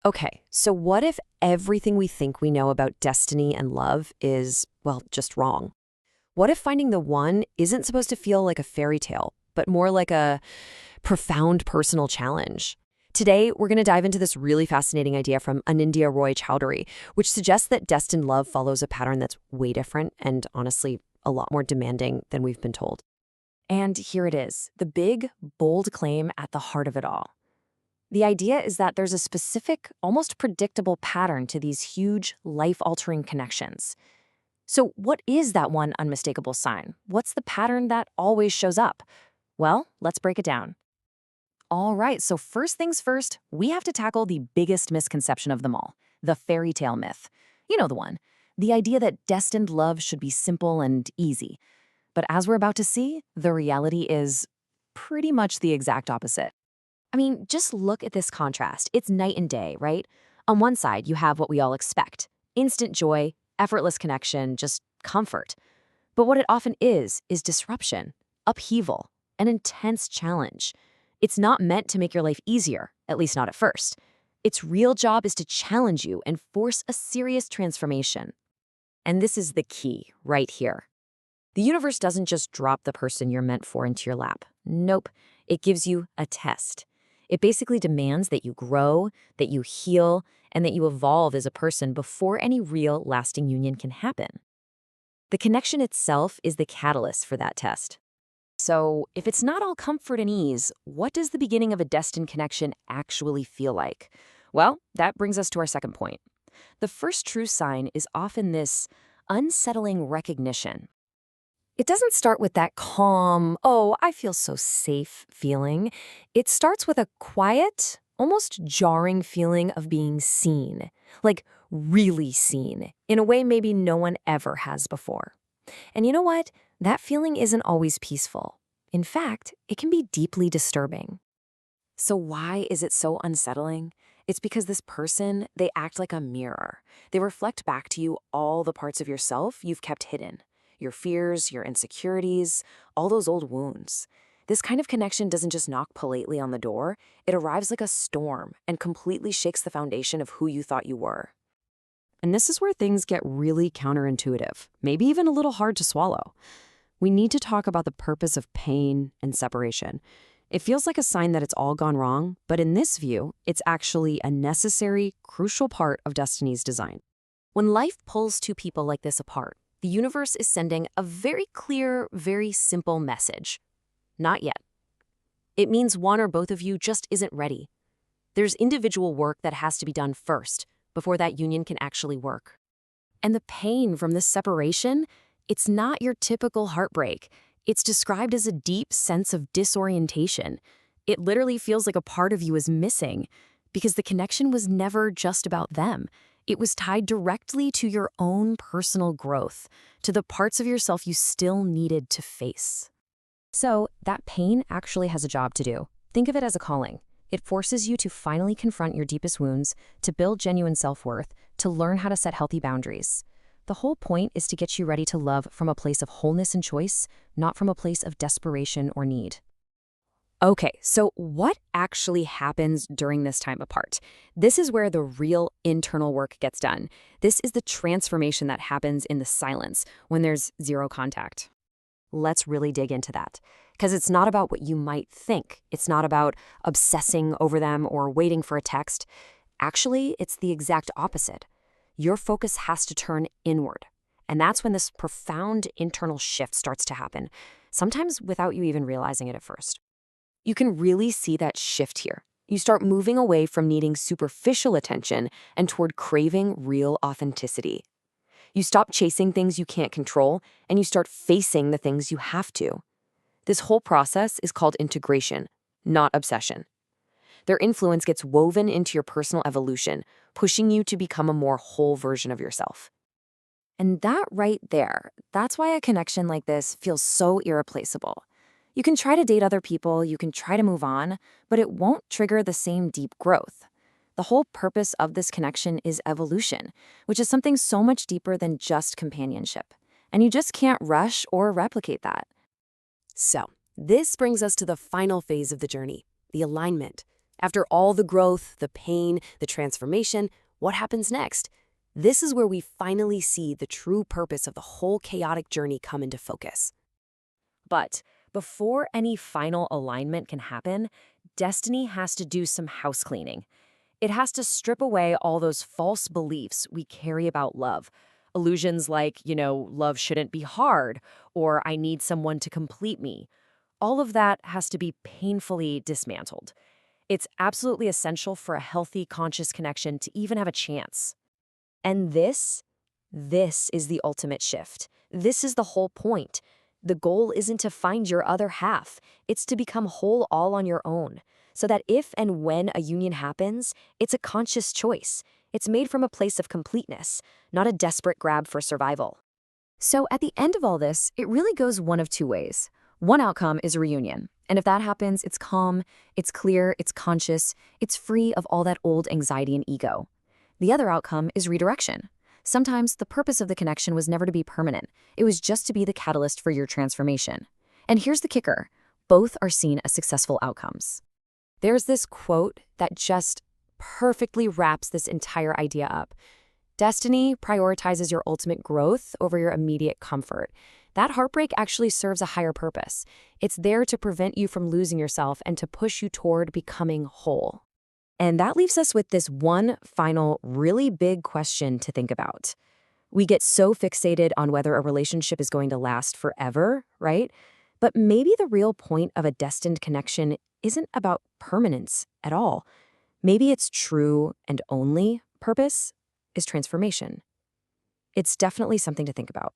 Okay, so what if everything we think we know about destiny and love is, well, just wrong? What if finding the one isn't supposed to feel like a fairy tale, but more like a profound personal challenge? Today, we're going to dive into this really fascinating idea from Anindya Roy Chowdhury, which suggests that destined love follows a pattern that's way different and honestly a lot more demanding than we've been told. And here it is, the big, bold claim at the heart of it all. The idea is that there's a specific, almost predictable pattern to these huge, life-altering connections. So what is that one unmistakable sign? What's the pattern that always shows up? Well, let's break it down. All right, so first things first, we have to tackle the biggest misconception of them all, the fairy tale myth. You know the one, the idea that destined love should be simple and easy. But as we're about to see, the reality is pretty much the exact opposite. I mean, just look at this contrast. It's night and day, right? On one side, you have what we all expect: instant joy, effortless connection, just comfort. But what it often is disruption, upheaval, an intense challenge. It's not meant to make your life easier, at least not at first. Its real job is to challenge you and force a serious transformation. And this is the key right here. The universe doesn't just drop the person you're meant for into your lap. Nope, it gives you a test. It basically demands that you grow, that you heal, and that you evolve as a person before any real, lasting union can happen. The connection itself is the catalyst for that test. So, if it's not all comfort and ease, what does the beginning of a destined connection actually feel like? Well, that brings us to our second point. The first true sign is often this unsettling recognition. It doesn't start with that calm, oh, I feel so safe feeling. It starts with a quiet, almost jarring feeling of being seen, like really seen, in a way maybe no one ever has before. And you know what? That feeling isn't always peaceful. In fact, it can be deeply disturbing. So why is it so unsettling? It's because this person, they act like a mirror. They reflect back to you all the parts of yourself you've kept hidden. Your fears, your insecurities, all those old wounds. This kind of connection doesn't just knock politely on the door, it arrives like a storm and completely shakes the foundation of who you thought you were. And this is where things get really counterintuitive, maybe even a little hard to swallow. We need to talk about the purpose of pain and separation. It feels like a sign that it's all gone wrong, but in this view, it's actually a necessary, crucial part of destiny's design. When life pulls two people like this apart, the universe is sending a very clear, very simple message. Not yet. It means one or both of you just isn't ready. There's individual work that has to be done first, before that union can actually work. And the pain from this separation, it's not your typical heartbreak. It's described as a deep sense of disorientation. It literally feels like a part of you is missing, because the connection was never just about them. It was tied directly to your own personal growth, to the parts of yourself you still needed to face. So, that pain actually has a job to do. Think of it as a calling. It forces you to finally confront your deepest wounds, to build genuine self-worth, to learn how to set healthy boundaries. The whole point is to get you ready to love from a place of wholeness and choice, not from a place of desperation or need. Okay, so what actually happens during this time apart? This is where the real internal work gets done. This is the transformation that happens in the silence, when there's zero contact. Let's really dig into that. Because it's not about what you might think. It's not about obsessing over them or waiting for a text. Actually, it's the exact opposite. Your focus has to turn inward. And that's when this profound internal shift starts to happen, sometimes without you even realizing it at first. You can really see that shift here. You start moving away from needing superficial attention and toward craving real authenticity. You stop chasing things you can't control, and you start facing the things you have to. This whole process is called integration, not obsession. Their influence gets woven into your personal evolution, pushing you to become a more whole version of yourself. And that right there, that's why a connection like this feels so irreplaceable. You can try to date other people, you can try to move on, but it won't trigger the same deep growth. The whole purpose of this connection is evolution, which is something so much deeper than just companionship. And you just can't rush or replicate that. So, this brings us to the final phase of the journey, the alignment. After all the growth, the pain, the transformation, what happens next? This is where we finally see the true purpose of the whole chaotic journey come into focus. But before any final alignment can happen, destiny has to do some house cleaning. It has to strip away all those false beliefs we carry about love. Illusions like, love shouldn't be hard, or I need someone to complete me. All of that has to be painfully dismantled. It's absolutely essential for a healthy, conscious connection to even have a chance. And this is the ultimate shift. This is the whole point. The goal isn't to find your other half. It's to become whole all on your own. So that if and when a union happens, it's a conscious choice. It's made from a place of completeness, not a desperate grab for survival. So at the end of all this, it really goes one of two ways. One outcome is a reunion. And if that happens, it's calm, it's clear, it's conscious, it's free of all that old anxiety and ego. The other outcome is redirection. Sometimes the purpose of the connection was never to be permanent. It was just to be the catalyst for your transformation. And here's the kicker. Both are seen as successful outcomes. There's this quote that just perfectly wraps this entire idea up. Destiny prioritizes your ultimate growth over your immediate comfort. That heartbreak actually serves a higher purpose. It's there to prevent you from losing yourself and to push you toward becoming whole. And that leaves us with this one final, really big question to think about. We get so fixated on whether a relationship is going to last forever, right? But maybe the real point of a destined connection isn't about permanence at all. Maybe its true and only purpose is transformation. It's definitely something to think about.